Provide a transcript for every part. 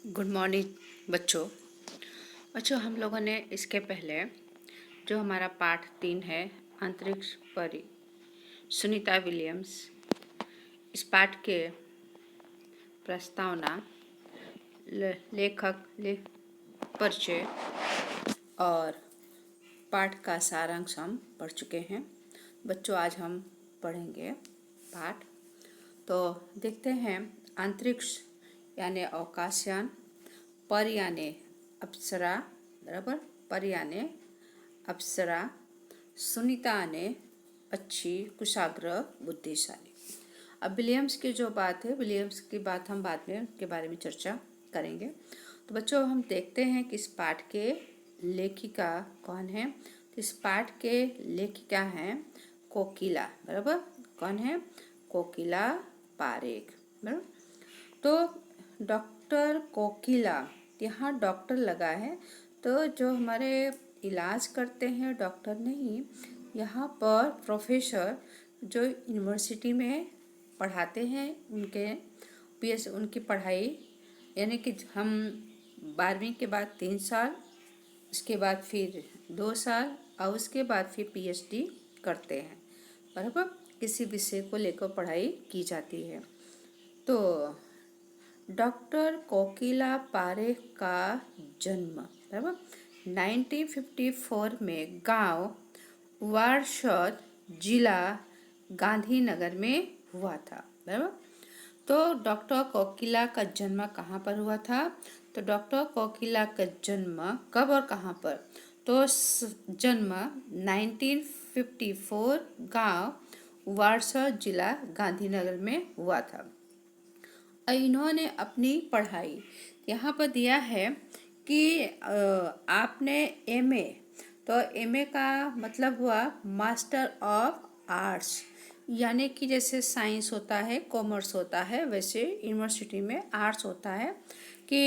Good morning बच्चों हम लोगों ने इसके पहले जो हमारा पाठ 3 है अंतरिक्ष परी सुनीता विलियम्स, इस पाठ के प्रस्तावना, परिचय और पाठ का सारांश हम पढ़ चुके हैं। बच्चों आज हम पढ़ेंगे पाठ। तो देखते हैं अंतरिक्ष यानी अवकाशयान, पर यानी अप्सरा, बराबर, पर यानी अप्सरा, सुनीता ने अच्छी, कुशाग्र, बुद्धिशाली। अब विलियम्स की जो बात है, विलियम्स की बात हम बाद में के बारे में चर्चा करेंगे। तो बच्चों हम देखते हैं कि इस पाठ के लेखिका कौन है। तो इस पाठ के लेखिका हैं कोकिला, बराबर, कौन है? कोकिला पारेख, बराबर। तो डॉक्टर कोकिला, यहाँ डॉक्टर लगा है, तो जो हमारे इलाज करते हैं डॉक्टर नहीं, यहाँ पर प्रोफेसर जो यूनिवर्सिटी में पढ़ाते हैं, उनकी पढ़ाई यानी कि हम 12वीं के बाद 3 साल, उसके बाद फिर 2 साल और उसके बाद फिर पीएचडी करते हैं, बराबर। किसी विषय को लेकर पढ़ाई की जाती है। तो डॉक्टर कोकिला पारेख का जन्म, बराबर, 1954 में गांव वारशद, जिला गांधीनगर में हुआ था, बराबर। तो डॉक्टर कोकिला का जन्म कहाँ पर हुआ था? तो डॉक्टर कोकिला का जन्म कब और कहाँ पर? तो जन्म 1954 गांव वारशद, जिला गांधीनगर में हुआ था। इन्होंने अपनी पढ़ाई यहाँ पर दिया है कि आपने एमए, तो एमए का मतलब हुआ मास्टर ऑफ आर्ट्स, यानी कि जैसे साइंस होता है, कॉमर्स होता है, वैसे यूनिवर्सिटी में आर्ट्स होता है कि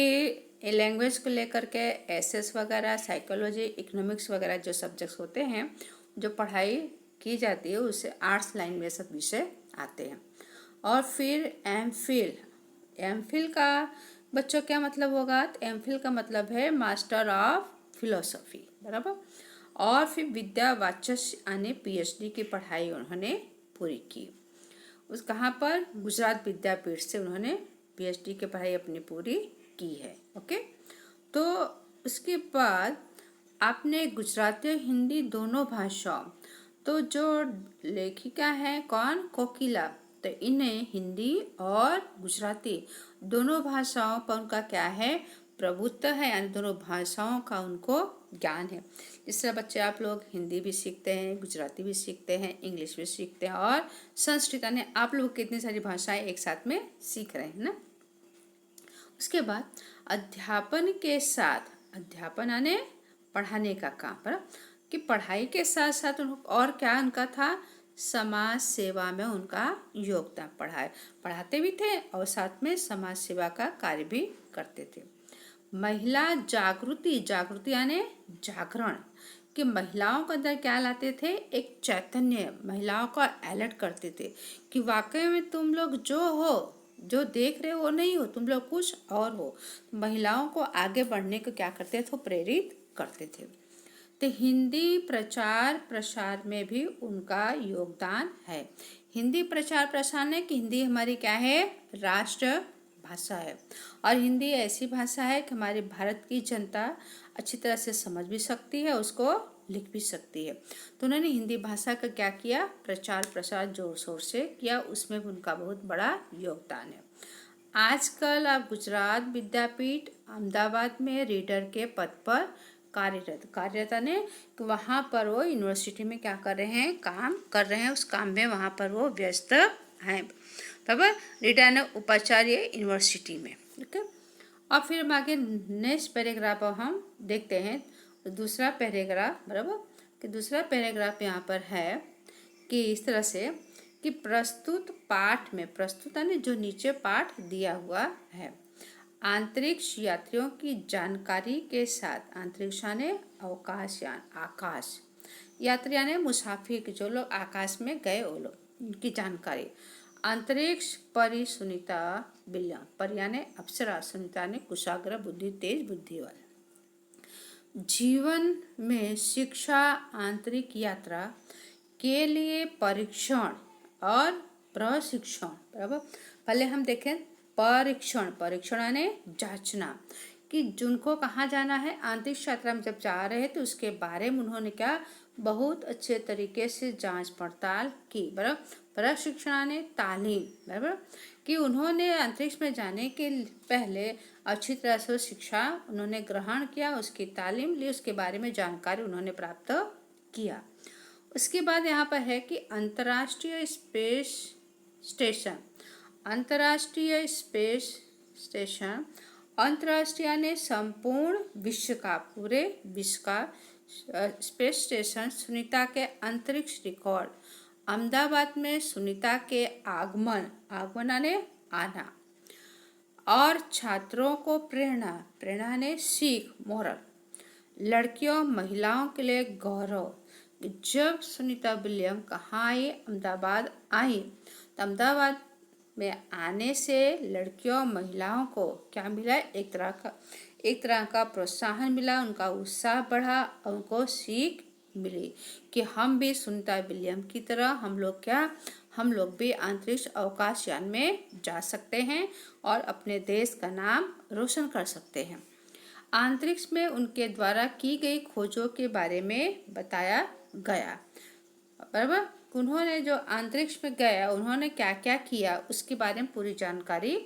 लैंग्वेज को लेकर के एसएस वगैरह, साइकोलॉजी, इकोनॉमिक्स वगैरह जो सब्जेक्ट्स होते हैं, जो पढ़ाई की जाती है, उससे आर्ट्स लाइन में सब विषय आते हैं। और फिर एमफिल का बच्चों क्या मतलब होगा? तो एमफिल का मतलब है मास्टर ऑफ फिलोसफी, बराबर। और फिर विद्या वाचस्पति यानी पीएचडी की पढ़ाई उन्होंने पूरी की। उस कहाँ पर? गुजरात विद्यापीठ से उन्होंने पीएचडी की पढ़ाई अपनी पूरी की है। ओके। तो उसके बाद आपने गुजराती हिंदी दोनों भाषाओं, तो जो लेखिका है कौन? कोकिला, तो इन्हें हिंदी और गुजराती दोनों भाषाओं पर उनका क्या है? प्रभुत्व है, यानी दोनों भाषाओं का उनको ज्ञान है। जिस तरह बच्चे आप लोग हिंदी भी सीखते हैं, गुजराती भी सीखते हैं, इंग्लिश भी सीखते हैं और संस्कृत, यानी आप लोग कितनी सारी भाषाएं एक साथ में सीख रहे हैं ना। उसके बाद अध्यापन के साथ, अध्यापन यानी पढ़ाने का काम, पर कि पढ़ाई के साथ साथ और क्या उनका था? समाज सेवा में उनका योगदान। पढ़ाते भी थे और साथ में समाज सेवा का कार्य भी करते थे। महिला जागृति यानी जागरण, कि महिलाओं के अंदर क्या लाते थे? एक चैतन्य, महिलाओं को अलर्ट करते थे कि वाकई में तुम लोग जो हो, जो देख रहे हो वो नहीं हो, तुम लोग कुछ और हो। महिलाओं को आगे बढ़ने को क्या करते थे? प्रेरित करते थे। तो हिंदी प्रचार प्रसार में भी उनका योगदान है। हिंदी प्रचार प्रसार ने कि हिंदी हमारी क्या है? राष्ट्र भाषा है, और हिंदी ऐसी भाषा है कि हमारे भारत की जनता अच्छी तरह से समझ भी सकती है, उसको लिख भी सकती है। तो उन्होंने हिंदी भाषा का क्या किया? प्रचार प्रसार जोर शोर से किया, उसमें भी उनका बहुत बड़ा योगदान है। आजकल आप गुजरात विद्यापीठ अहमदाबाद में रीडर के पद पर कार्यरत ने, तो वहाँ पर वो यूनिवर्सिटी में क्या कर रहे हैं? काम कर रहे हैं, उस काम में वहाँ पर वो व्यस्त हैं, बराबर। रीडर ने उपाचार्य यूनिवर्सिटी में, ठीक है। और फिर हम आगे नेक्स्ट पैराग्राफ हम देखते हैं, दूसरा पैराग्राफ, बराबर, कि दूसरा पैराग्राफ यहाँ पर है कि इस तरह से कि प्रस्तुत पाठ में, प्रस्तुत यानी जो नीचे पाठ दिया हुआ है, अंतरिक्ष यात्रियों की जानकारी के साथ, अंतरिक्ष यानी अवकाशयान, आकाश, यात्री यानी मुसाफिर, जो लोग आकाश में गए वो लोग, उनकी जानकारी, अंतरिक्ष परी सुनीता विलियम, परी यानी अप्सरा, सुनीता ने कुशाग्र बुद्धि, तेज बुद्धि वाला। जीवन में शिक्षा आंतरिक यात्रा के लिए परीक्षण और प्रशिक्षण, बराबर। पहले हम देखें परीक्षण, परीक्षण यानी जांचना कि जिनको कहाँ जाना है, आंतरिक यात्रा में जब जा रहे हैं तो उसके बारे में उन्होंने क्या बहुत अच्छे तरीके से जांच पड़ताल की, बराबर। प्रशिक्षण यानी तालीम, बराबर, कि उन्होंने अंतरिक्ष में जाने के पहले अच्छी तरह से शिक्षा उन्होंने ग्रहण किया, उसकी तालीम ली, उसके बारे में जानकारी उन्होंने प्राप्त किया। उसके बाद यहाँ पर है कि अंतर्राष्ट्रीय स्पेस स्टेशन, अंतर्राष्ट्रीय स्पेस स्टेशन, अंतर्राष्ट्रीय ने संपूर्ण विश्व का, पूरे विश्व का स्पेस स्टेशन सुनीता के अंतरिक्ष रिकॉर्ड, अहमदाबाद में सुनीता के आगमन, आगमन ने आना, और छात्रों को प्रेरणा, प्रेरणा ने सीख, मोरल, लड़कियों महिलाओं के लिए गौरव। जब सुनीता विलियम कहाँ आई, अहमदाबाद आई, तो अहमदाबाद में आने से लड़कियों महिलाओं को क्या मिला, एक तरह का प्रोत्साहन मिला, उनका उत्साह बढ़ा, उनको सीख मिली कि हम भी सुनीता विलियम की तरह हम लोग भी अंतरिक्ष अवकाश यान में जा सकते हैं और अपने देश का नाम रोशन कर सकते हैं। अंतरिक्ष में उनके द्वारा की गई खोजों के बारे में बताया गया, बराबर। उन्होंने जो अंतरिक्ष में गया, उन्होंने क्या क्या किया, उसके बारे में पूरी जानकारी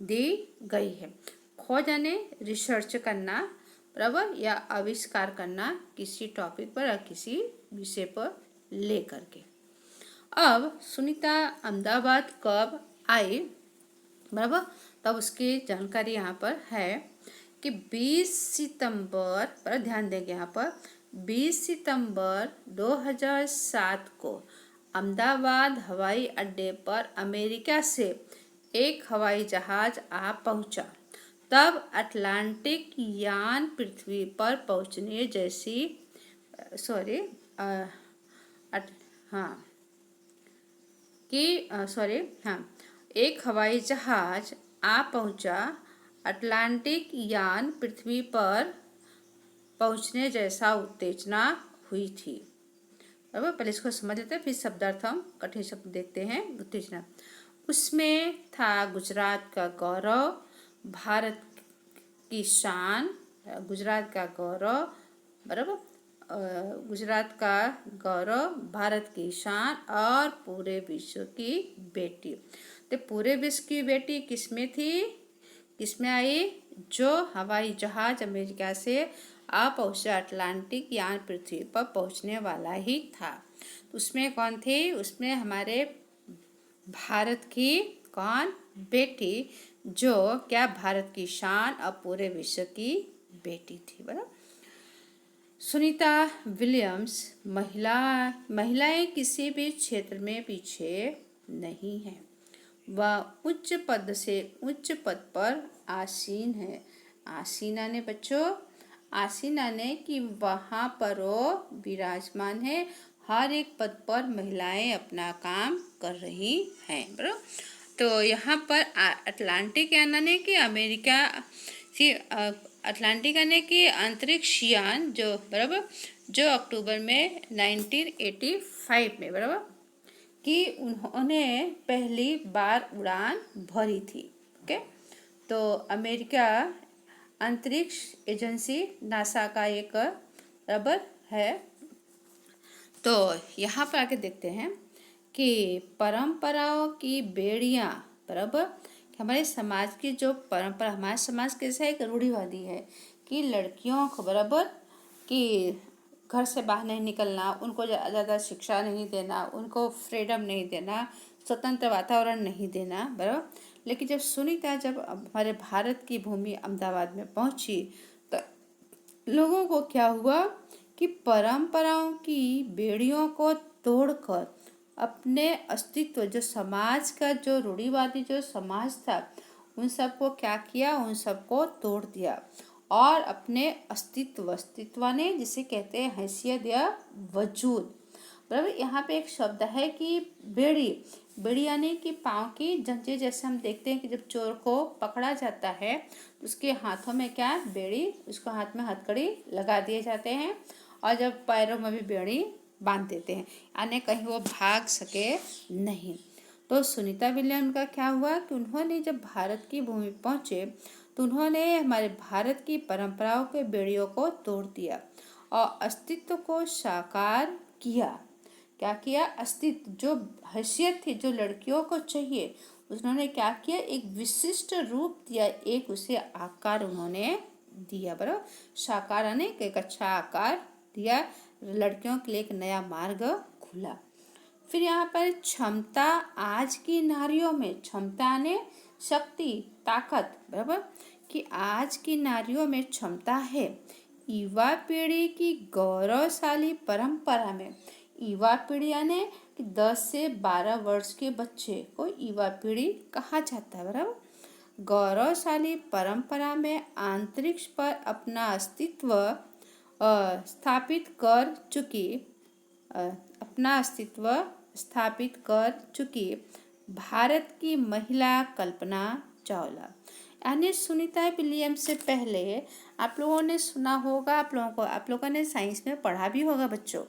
दी गई है। खोज यानी रिसर्च करना, बराबर, या आविष्कार करना किसी टॉपिक पर या किसी विषय पर लेकर के। अब सुनीता अहमदाबाद कब आई, बराबर, तब उसकी जानकारी यहाँ पर है कि 20 सितंबर पर ध्यान देंगे, यहाँ पर 20 सितंबर 2007 को अहमदाबाद हवाई अड्डे पर अमेरिका से एक हवाई जहाज आ पहुंचा। तब अटलांटिक यान पृथ्वी पर पहुंचने जैसी एक हवाई जहाज आ पहुंचा, अटलांटिक यान पृथ्वी पर पहुंचने जैसा उत्तेजना हुई थी। अब पहले इसको समझ लेते हैं, फिर शब्दार्थ हम कठिन शब्द देखते हैं। उत्तेजना, उसमें था गुजरात का गौरव, भारत की शान, गुजरात का गौरव, बराबर, गुजरात का गौरव, भारत की शान और पूरे विश्व की बेटी। तो पूरे विश्व की बेटी किसमें थी, किसमें आई, जो हवाई जहाज अमेरिका से आ पहुंचा, अटलांटिक यान पृथ्वी पर पहुंचने वाला ही था। उसमें कौन थी, उसमें हमारे भारत की कौन, बेटी, जो क्या भारत की शान और पूरे विश्व की बेटी थी, बराबर। सुनीता विलियम्स महिलाएं किसी भी क्षेत्र में पीछे नहीं है, वह उच्च पद पर आसीन है। आसीना ने बच्चों, आसीना ने कि वहाँ पर वो विराजमान है, हर एक पद पर महिलाएं अपना काम कर रही हैं, बराबर। तो यहाँ पर अटलांटिक यानी कि अमेरिका से अटलांटिक यानी कि अंतरिक्ष यान, जो बराबर, जो अक्टूबर में 1985 में, बराबर, कि उन्होंने पहली बार उड़ान भरी थी। ओके, तो अमेरिका अंतरिक्ष एजेंसी नासा का एक, बराबर, है। तो यहाँ पर आके देखते हैं कि परंपराओं की बेड़ियाँ, बराबर, हमारे समाज की जो परंपरा, हमारा समाज कैसा एक रूढ़िवादी है कि लड़कियों को, बराबर, कि घर से बाहर नहीं निकलना, उनको ज़्यादा शिक्षा नहीं देना, उनको फ्रीडम नहीं देना, स्वतंत्र वातावरण नहीं देना, बराबर। लेकिन जब सुनीता जब हमारे भारत की भूमि अहमदाबाद में पहुंची तो लोगों को क्या हुआ कि परंपराओं की बेड़ियों को तोड़कर अपने अस्तित्व, जो समाज का जो रूढ़िवादी जो समाज था, उन सबको क्या किया, उन सबको तोड़ दिया और अपने अस्तित्व ने, जिसे कहते हैं हैसियत या वजूद, बराबर। यहाँ पे एक शब्द है कि बेड़ी, बेड़ी यानी कि पाँव की जंजीर। जैसे हम देखते हैं कि जब चोर को पकड़ा जाता है तो उसके हाथों में क्या है, बेड़ी, उसको हाथ में हथकड़ी लगा दिए जाते हैं और जब पैरों में भी बेड़ी बांध देते हैं, यानी कहीं वो भाग सके नहीं। तो सुनीता विलियम का क्या हुआ कि उन्होंने जब भारत की भूमि पहुंचे तो उन्होंने हमारे भारत की परंपराओं के बेड़ियों को तोड़ दिया और अस्तित्व को साकार किया। क्या किया, अस्तित्व, जो हैसियत थी जो लड़कियों को चाहिए, उन्होंने क्या किया, एक विशिष्ट रूप दिया, एक उसे आकार उन्होंने दिया। बराबर, साकार यानी एक अच्छा आकार दिया, लड़कियों के लिए एक नया मार्ग खुला। फिर यहाँ पर क्षमता, आज की नारियों में क्षमता ने शक्ति, ताकत, बराबर, कि आज की नारियों में क्षमता है। युवा पीढ़ी की गौरवशाली परंपरा में, युवा पीढ़ी यानी कि 10 से 12 वर्ष के बच्चे को युवा पीढ़ी कहा जाता है। बराबर, गौरवशाली परंपरा में अंतरिक्ष पर अपना अस्तित्व स्थापित कर चुकी अपना अस्तित्व स्थापित कर चुकी भारत की महिला कल्पना चावला, यानी सुनीता विलियम से पहले आप लोगों ने सुना होगा, आप लोगों ने साइंस में पढ़ा भी होगा बच्चों,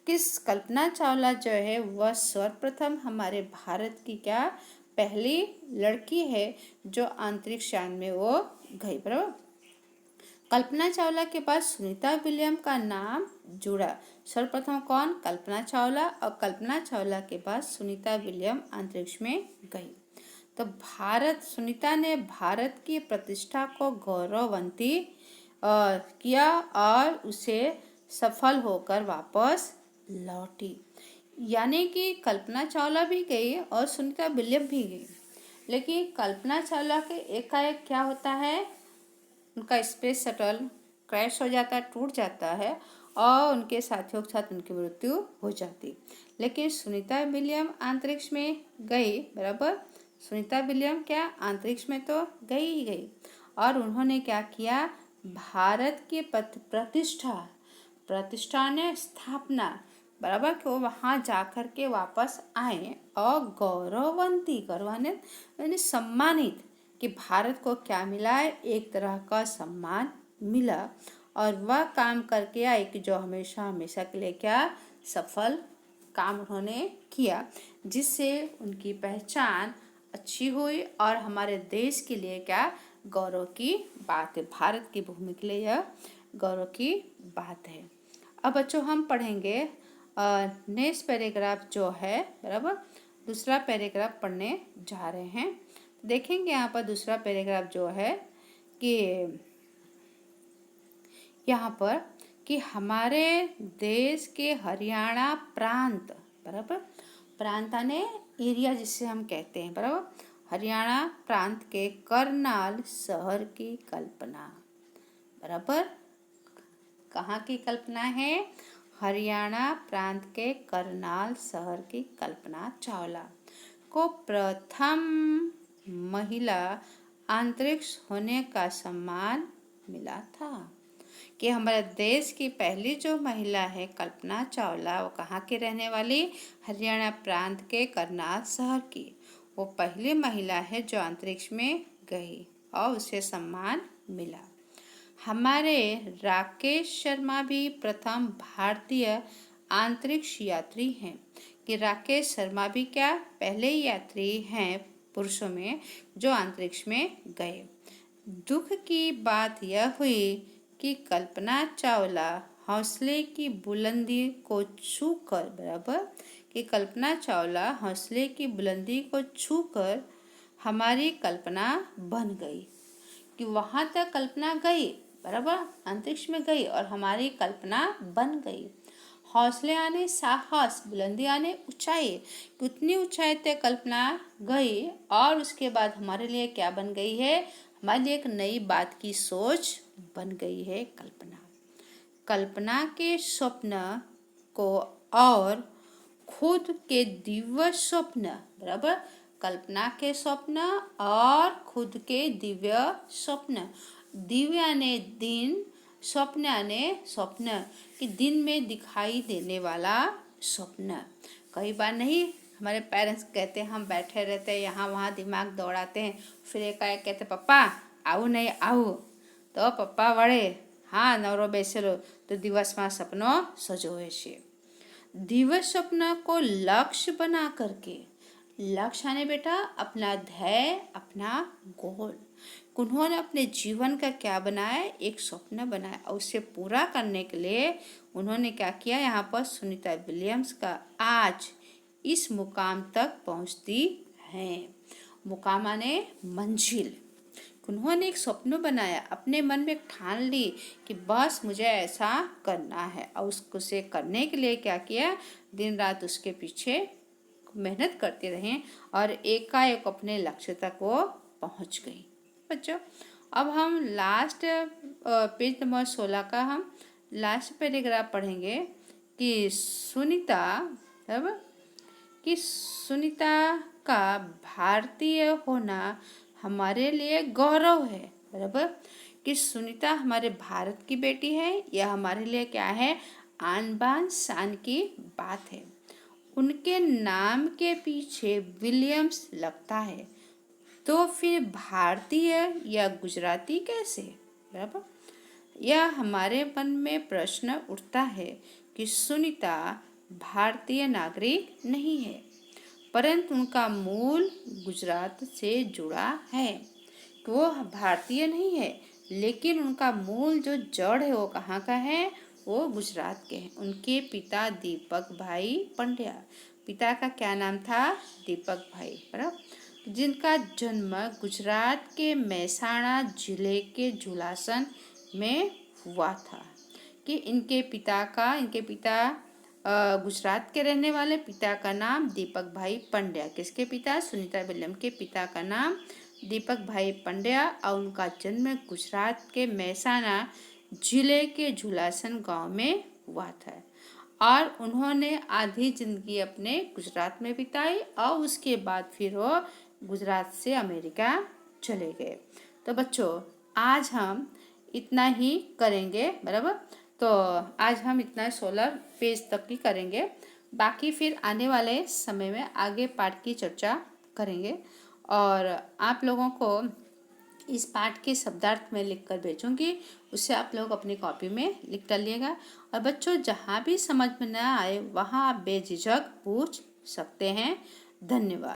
कि कल्पना चावला जो है वह सर्वप्रथम हमारे भारत की क्या पहली लड़की है जो अंतरिक्ष यान में वो गई। बराबर, कल्पना चावला के बाद सुनीता विलियम का नाम जुड़ा। सर्वप्रथम कौन, कल्पना चावला, और कल्पना चावला के बाद सुनीता विलियम अंतरिक्ष में गई। तो सुनीता ने भारत की प्रतिष्ठा को गौरववंती किया और उसे सफल होकर वापस लौटी। यानी कि कल्पना चावला भी गई और सुनीता विलियम भी गई, लेकिन कल्पना चावला के एकाएक क्या होता है, उनका स्पेस शटल क्रैश हो जाता है, टूट जाता है और उनके साथियों के साथ उनकी मृत्यु हो जाती। लेकिन सुनीता विलियम अंतरिक्ष में गई। बराबर, सुनीता विलियम क्या अंतरिक्ष में तो गई ही गई, और उन्होंने क्या किया, भारत की प्रतिष्ठा ने स्थापना, बराबर, कि वो वहाँ जाकर के वापस आए और गौरववंती, करवाने यानी सम्मानित, कि भारत को क्या मिला है, एक तरह का सम्मान मिला, और वह काम करके आई कि जो हमेशा हमेशा के लिए क्या सफल काम उन्होंने किया, जिससे उनकी पहचान अच्छी हुई और हमारे देश के लिए क्या गौरव की बात है, भारत की भूमि के लिए यह गौरव की बात है। अब बच्चों हम पढ़ेंगे नेक्स्ट पैराग्राफ जो है, बराबर, दूसरा पैराग्राफ पढ़ने जा रहे हैं। देखेंगे यहाँ पर दूसरा पैराग्राफ जो है कि यहाँ पर कि हमारे देश के हरियाणा प्रांत, बराबर, प्रांत यानी एरिया जिसे हम कहते हैं, बराबर, हरियाणा प्रांत के करनाल शहर की कल्पना, बराबर, कहाँ की कल्पना है, हरियाणा प्रांत के करनाल शहर की कल्पना चावला को प्रथम महिला अंतरिक्ष होने का सम्मान मिला था। कि हमारे देश की पहली जो महिला है कल्पना चावला, वो कहाँ की रहने वाली, हरियाणा प्रांत के करनाल शहर की, वो पहली महिला है जो अंतरिक्ष में गई और उसे सम्मान मिला। हमारे राकेश शर्मा भी प्रथम भारतीय अंतरिक्ष यात्री हैं। कि राकेश शर्मा भी क्या पहले यात्री हैं पुरुषों में जो अंतरिक्ष में गए। दुख की बात यह हुई कि कल्पना चावला हौसले की बुलंदी को छूकर, बराबर, कि कल्पना चावला हौसले की बुलंदी को छूकर हमारी कल्पना बन गई। कि वहाँ तक कल्पना गई, बराबर, अंतरिक्ष में गई और हमारी कल्पना बन गई। हौसले आने साहस, बुलंदी आने ऊंचाई, कितनी ऊंचाई तक कल्पना गई और उसके बाद हमारे लिए क्या बन गई है, हमारे लिए एक नई बात की सोच बन गई है कल्पना। कल्पना के स्वप्न को और खुद के दिव्य स्वप्न, बराबर, कल्पना के स्वप्न और खुद के दिव्य स्वप्न, दिव्य यानी दिन, स्वप्न यानी स्वप्न, कि दिन में दिखाई देने वाला स्वप्न। कई बार नहीं, हमारे पेरेंट्स कहते हैं, हम बैठे रहते हैं यहाँ वहाँ दिमाग दौड़ाते हैं, फिर एकाएक कहते पप्पा આવું નહીં આવું, તો પપ્પા વળે હા નવરો બેસેલો તો દિવસમાં સપનો સજોવે છે। दिवस स्वप्न को लक्ष्य बना करके, लक्ष्य आने बेटा अपना ध्येय, अपना गोल, उन्होंने अपने जीवन का क्या बनाया, एक स्वप्न बनाया और उसे पूरा करने के लिए उन्होंने क्या किया, यहाँ पर सुनीता विलियम्स का आज इस मुकाम तक पहुँचती हैं। मुकाम माने मंजिल। उन्होंने एक स्वप्न बनाया, अपने मन में ठान ली कि बस मुझे ऐसा करना है और उसको से करने के लिए क्या किया, दिन रात उसके पीछे मेहनत करते रहे और एकाएक अपने लक्ष्य तक वो पहुंच गई। बच्चों अब हम लास्ट पेज नंबर 16 का हम लास्ट पैराग्राफ पढ़ेंगे कि सुनीता का भारतीय होना हमारे लिए गौरव है। बराबर कि सुनीता हमारे भारत की बेटी है, यह हमारे लिए क्या है, आन बान शान की बात है। उनके नाम के पीछे विलियम्स लगता है तो फिर भारतीय या गुजराती कैसे। बराबर यह हमारे मन में प्रश्न उठता है कि सुनीता भारतीय नागरिक नहीं है, परंतु उनका मूल गुजरात से जुड़ा है। वो भारतीय नहीं है लेकिन उनका मूल जो जड़ है वो कहाँ का है, वो गुजरात के हैं। उनके पिता दीपक भाई पंड्या, पिता का क्या नाम था, दीपक भाई, बराबर, जिनका जन्म गुजरात के मेहसाणा जिले के झुलासन में हुआ था। कि इनके पिता गुजरात के रहने वाले, पिता का नाम दीपक भाई पंड्या, किसके पिता, सुनीता विलियम के पिता का नाम दीपक भाई पंड्या और उनका जन्म गुजरात के मेहसाणा जिले के झुलासन गांव में हुआ था और उन्होंने आधी जिंदगी अपने गुजरात में बिताई और उसके बाद फिर वो गुजरात से अमेरिका चले गए। तो बच्चों आज हम इतना ही करेंगे। बराबर तो आज हम इतना 16 पेज तक ही करेंगे, बाकी फिर आने वाले समय में आगे पाठ की चर्चा करेंगे और आप लोगों को इस पाठ के शब्दार्थ में लिखकर भेजूंगी, उससे आप लोग अपनी कॉपी में लिख डालिएगा। और बच्चों जहाँ भी समझ में न आए वहाँ आप बेझिझक पूछ सकते हैं। धन्यवाद।